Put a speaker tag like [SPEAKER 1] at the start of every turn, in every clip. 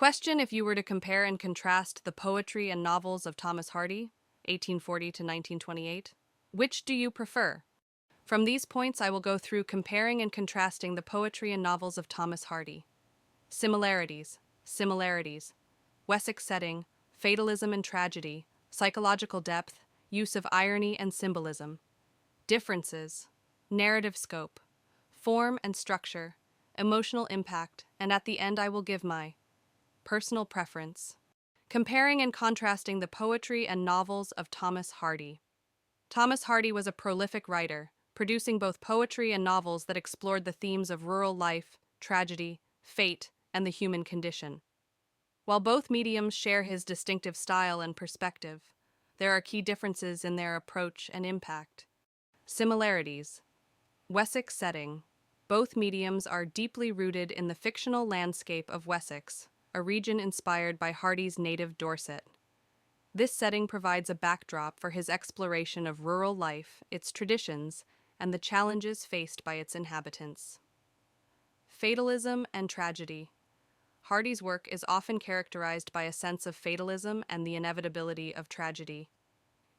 [SPEAKER 1] Question: if you were to compare and contrast the poetry and novels of Thomas Hardy, 1840 to 1928, which do you prefer? From these points, I will go through comparing and contrasting the poetry and novels of Thomas Hardy. Similarities. Wessex Setting, Fatalism and Tragedy, Psychological Depth, Use of Irony and Symbolism. Differences: narrative scope, form and structure, emotional impact, and at the end I will give my personal preference. Comparing and contrasting the poetry and novels of Thomas Hardy. Thomas Hardy was a prolific writer, producing both poetry and novels that explored the themes of rural life, tragedy, fate, and the human condition. While both mediums share his distinctive style and perspective, there are key differences in their approach and impact. Similarities. Wessex Setting. Both mediums are deeply rooted in the fictional landscape of Wessex, a region inspired by Hardy's native Dorset. This setting provides a backdrop for his exploration of rural life, its traditions, and the challenges faced by its inhabitants. Fatalism and Tragedy. Hardy's work is often characterized by a sense of fatalism and the inevitability of tragedy.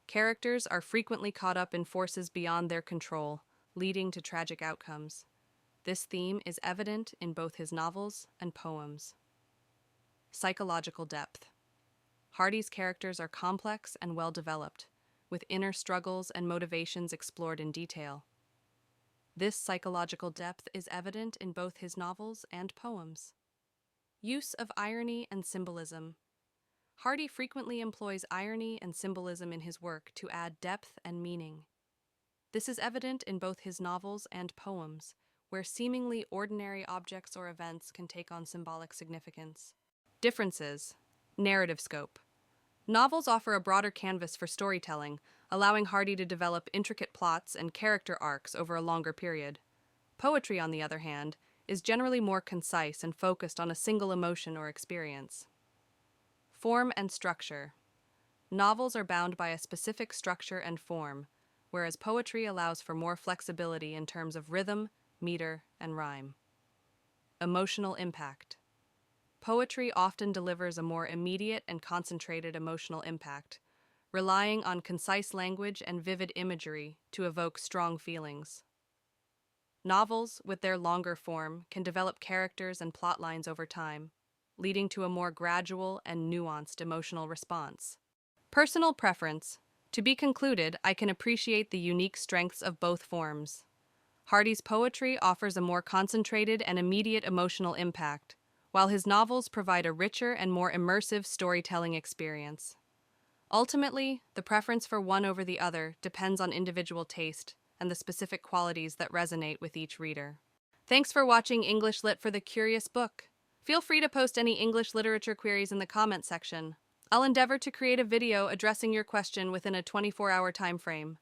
[SPEAKER 1] Characters are frequently caught up in forces beyond their control, leading to tragic outcomes. This theme is evident in both his novels and poems. Psychological depth. Hardy's characters are complex and well-developed, with inner struggles and motivations explored in detail. This psychological depth is evident in both his novels and poems. Use of irony and symbolism. Hardy frequently employs irony and symbolism in his work to add depth and meaning. This is evident in both his novels and poems, where seemingly ordinary objects or events can take on symbolic significance. Differences. Narrative scope. Novels offer a broader canvas for storytelling, allowing Hardy to develop intricate plots and character arcs over a longer period. Poetry, on the other hand, is generally more concise and focused on a single emotion or experience. Form and structure. Novels are bound by a specific structure and form, whereas poetry allows for more flexibility in terms of rhythm, meter, and rhyme. Emotional impact. Poetry often delivers a more immediate and concentrated emotional impact, relying on concise language and vivid imagery to evoke strong feelings. Novels, with their longer form, can develop characters and plot lines over time, leading to a more gradual and nuanced emotional response. Personal preference. To be concluded, I can appreciate the unique strengths of both forms. Hardy's poetry offers a more concentrated and immediate emotional impact, while his novels provide a richer and more immersive storytelling experience. Ultimately, the preference for one over the other depends on individual taste and the specific qualities that resonate with each reader. Thanks for watching English Lit for the Curious Book. Feel free to post any English literature queries in the comment section. I'll endeavor to create a video addressing your question within a 24-hour time frame.